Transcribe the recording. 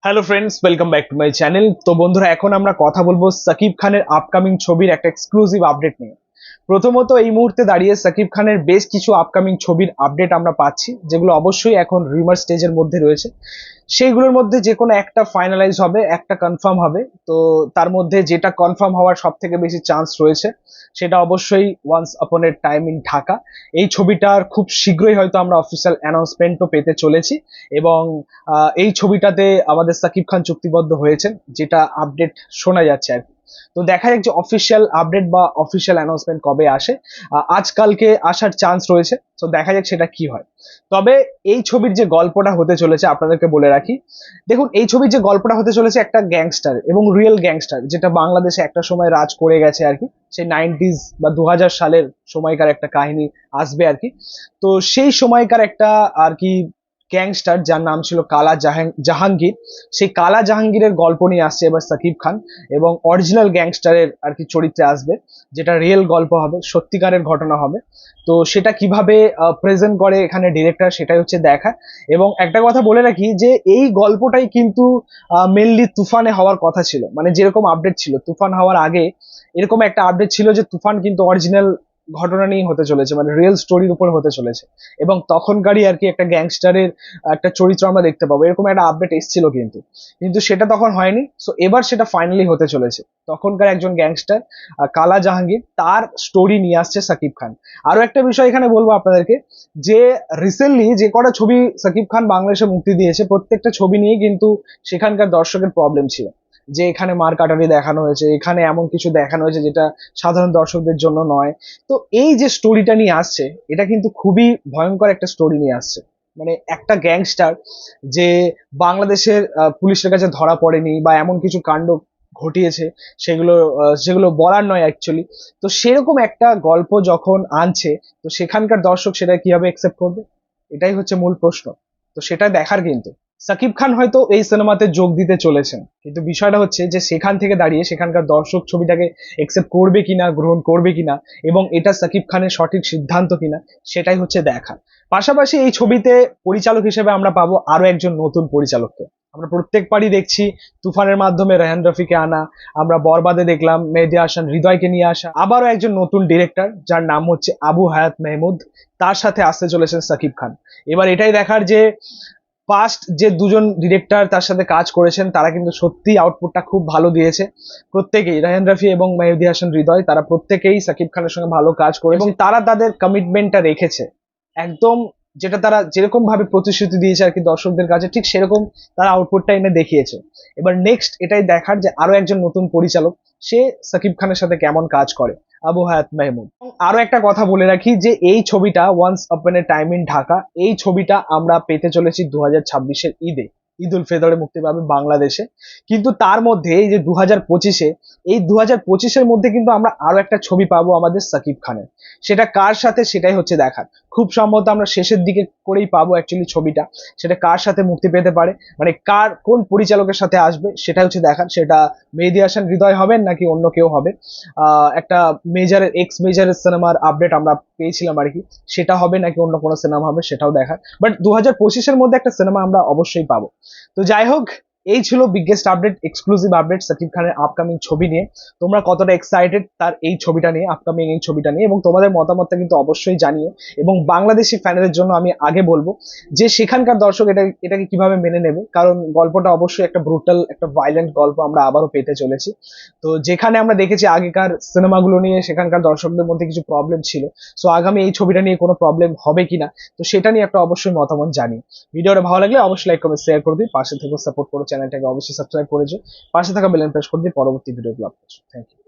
Hello friends, welcome back to my channel. তো বন্ধুরা, এখন আমরা কথা বলবো সাকিব খানের আপকামিং ছবির একটা এক্সক্লুসিভ আপডেট নিয়ে। প্রথমত, এই মুহূর্তে দাঁড়িয়ে সাকিব খানের বেশ কিছু আপকামিং ছবির আপডেট আমরা পাচ্ছি, যেগুলো অবশ্যই এখন রিমার স্টেজের মধ্যে রয়েছে। সেইগুলোর মধ্যে যে কোনো একটা ফাইনালাইজ হবে, একটা কনফার্ম হবে। তো তার মধ্যে যেটা কনফার্ম হওয়ার সব থেকে বেশি চান্স রয়েছে সেটা অবশ্যই once upon A time in Dhaka. এই ছবিটার খুব শীঘ্রই হয়তো আমরা অফিসিয়াল অ্যানাউন্সমেন্টও পেতে চলেছি। এবং এই ছবিটাতে আমাদের সাকিব খান চুক্তিবদ্ধ হয়েছেন, যেটা আপডেট শোনা যাচ্ছে আর কি। তো দেখা যাক যে অফিসিয়াল আপডেট বা অফিসিয়াল অ্যানাউন্সমেন্ট কবে আসে। আজকালকে আসার চান্স রয়েছে, তো দেখা যাক সেটা কি হয়। তবে এই ছবির যে গল্পটা হতে চলেছে আপনাদেরকে বলে রাখি। দেখুন, এই ছবির যে গল্পটা হতে চলেছে একটা গ্যাংস্টার এবং রিয়েল গ্যাংস্টার, যেটা বাংলাদেশে একটা সময় রাজ করে গেছে আর কি। সেই 90s বা 2000 সালের সময়কার একটা কাহিনী আসবে আর কি। তো সেই সময়কার একটা আর কি গ্যাংস্টার, যার নাম ছিল কালা জাহাঙ্গীর। সেই কালা জাহাঙ্গীরের গল্প নিয়ে আসছে এবার সাকিব খান, এবং অরিজিনাল গ্যাংস্টারের আর কি চরিত্রে আসবে, যেটা রিয়েল গল্প হবে, সত্যিকারের ঘটনা হবে। তো সেটা কিভাবে প্রেজেন্ট করে এখানে ডিরেক্টর, সেটাই হচ্ছে দেখা। এবং একটা কথা বলে রাখি যে এই গল্পটাই কিন্তু মেনলি তুফানে হওয়ার কথা ছিল। মানে যেরকম আপডেট ছিল তুফান হওয়ার আগে, এরকম একটা আপডেট ছিল যে তুফান কিন্তু অরিজিনাল ঘটনা নিয়ে হতে চলেছে, মানে রিয়েল স্টোরির উপর হতে চলেছে। এবং তখনকারই আর কি একটা গ্যাংস্টারের একটা চরিত্র আমরা দেখতে পাবো, এরকম একটা আপডেট এসেছিল কিন্তু। কিন্তু সেটা তখন হয়নি, সো এবার সেটা ফাইনালি হতে চলেছে। তখনকার একজন গ্যাংস্টার কালা জাহাঙ্গীর, তার স্টোরি নিয়ে আসছে সাকিব খান। আরো একটা বিষয় এখানে বলবো আপনাদেরকে, যে রিসেন্টলি যে কটা ছবি সাকিব খান বাংলাদেশে মুক্তি দিয়েছে, প্রত্যেকটা ছবি নিয়ে কিন্তু সেখানকার দর্শকের প্রবলেম ছিল। যে এখানে মার কাটারি দেখানো হয়েছে, এখানে এমন কিছু দেখানো হয়েছে যেটা সাধারণ দর্শকদের জন্য নয়। তো এই যে স্টোরিটা নিয়ে আসছে, এটা কিন্তু খুবই ভয়ঙ্কর একটা স্টোরি নিয়ে আসছে। মানে একটা গ্যাংস্টার যে বাংলাদেশের পুলিশের কাছে ধরা পড়েনি বা এমন কিছু কাণ্ড ঘটিয়েছে, সেগুলো বলার নয় অ্যাকচুয়ালি। তো সেরকম একটা গল্প যখন আনছে, তো সেখানকার দর্শক সেটা কিভাবে অ্যাকসেপ্ট করবে, এটাই হচ্ছে মূল প্রশ্ন। তো সেটা দেখার কিন্তু। সাকিব খান হয়তো এই সিনেমাতে যোগ দিতে চলেছেন, কিন্তু বিষয়টা হচ্ছে যে সেখান থেকে দাঁড়িয়ে সেখানকার দর্শক ছবিটাকে একসেপ্ট করবে কিনা, গ্রহণ করবে কিনা, এবং এটা সাকিব খানের সঠিক সিদ্ধান্ত কিনা, সেটাই হচ্ছে দেখা। পাশাপাশি এই ছবিতে পরিচালক হিসেবে আমরা পাবো আরো একজন নতুন পরিচালককে। আমরা প্রত্যেকবারই দেখছি তুফানের মাধ্যমে রেহান রফিকে আনা, আমরা বরবাদে দেখলাম মেহেদী হাসান হৃদয়কে নিয়ে আসা, আবারও একজন নতুন ডিরেক্টর যার নাম হচ্ছে আবু হায়াত মেহমুদ, তার সাথে আসতে চলেছেন সাকিব খান। এবার এটাই দেখার যে পাস্ট যে দুজন ডিরেক্টর তার সাথে কাজ করেছেন, তারা কিন্তু সত্যি আউটপুটটা খুব ভালো দিয়েছে। প্রত্যেকেই, রায়হান রাফি এবং মেহেদী হাসান হৃদয়, তারা প্রত্যেকেই সাকিব খানের সঙ্গে ভালো কাজ করে এবং তারা তাদের কমিটমেন্টটা রেখেছে একদম। যেটা তারা যেরকম ভাবে প্রতিশ্রুতি দিয়েছে আর কি দর্শকদের কাছে, ঠিক সেরকম তারা আউটপুটটা এনে দেখিয়েছে। এবার নেক্সট এটাই দেখার যে আরো একজন নতুন পরিচালক সে সাকিব খানের সাথে কেমন কাজ করে, আবু হায়াত মেহমুদ। আরো একটা কথা বলে রাখি যে এই ছবিটা once upon A time in Dhaka, এই ছবিটা আমরা পেতে চলেছি 2026-এর ঈদে, ঈদ উল ফিতরে মুক্তি পাবে বাংলাদেশে। কিন্তু তার মধ্যে এই যে 2025-এ, এই 2025-এর মধ্যে কিন্তু আমরা আরো একটা ছবি পাবো আমাদের সাকিব খানের। সেটা কার সাথে, সেটাই হচ্ছে দেখার। খুব সম্ভবত আমরা শেষের দিকে করেই পাবো অ্যাকচুয়ালি ছবিটা। সেটা কার সাথে মুক্তি পেতে পারে, মানে কার কোন পরিচালকের সাথে আসবে, সেটা হচ্ছে দেখার। সেটা মেহেদী হাসান হৃদয় হবেন নাকি অন্য কেউ হবে। একটা মেজরের এক্স মেজরের সিনেমার আপডেট আমরা পেয়েছিলাম আর কি, সেটা হবে নাকি অন্য কোনো সিনেমা হবে, সেটাও দেখার। বাট 2025-এর মধ্যে একটা সিনেমা আমরা অবশ্যই পাবো। তো যাই হোক, এই ছিল biggest update, exclusive update Shakib খানের আপকামিং ছবি নিয়ে। তোমরা কতটা এক্সাইটেড তার এই ছবিটা নিয়ে, আপকামিং এই ছবিটা নিয়ে, এবং তোমাদের মতামতটা কিন্তু অবশ্যই জানিও। এবং বাংলাদেশি ফ্যানদের জন্য আমি আগে বলবো যে সেখানকার দর্শক এটাকে কিভাবে মেনে নেবে, কারণ গল্পটা অবশ্যই একটা ব্রুটাল, একটা ভাইলেন্ট গল্প আমরা আবারও পেতে চলেছি। তো যেখানে আমরা দেখেছি আগেকার সিনেমাগুলো নিয়ে সেখানকার দর্শকদের মধ্যে কিছু প্রবলেম ছিল, সো আগামী এই ছবিটা নিয়ে কোনো প্রবলেম হবে কিনা, তো সেটা নিয়ে একটা অবশ্যই মতামত জানিও। ভিডিওটা ভালো লাগলে অবশ্যই লাইক কমেন্ট শেয়ার করে দিই, পাশে থেকে সাপোর্ট করো, চ্যানেলটাকে অবশ্যই সাবস্ক্রাইব করে দিও, পাশে থাকা বেল আইকন প্রেস করে দিই পরবর্তী ভিডিওগুলো আপলোড। Thank you.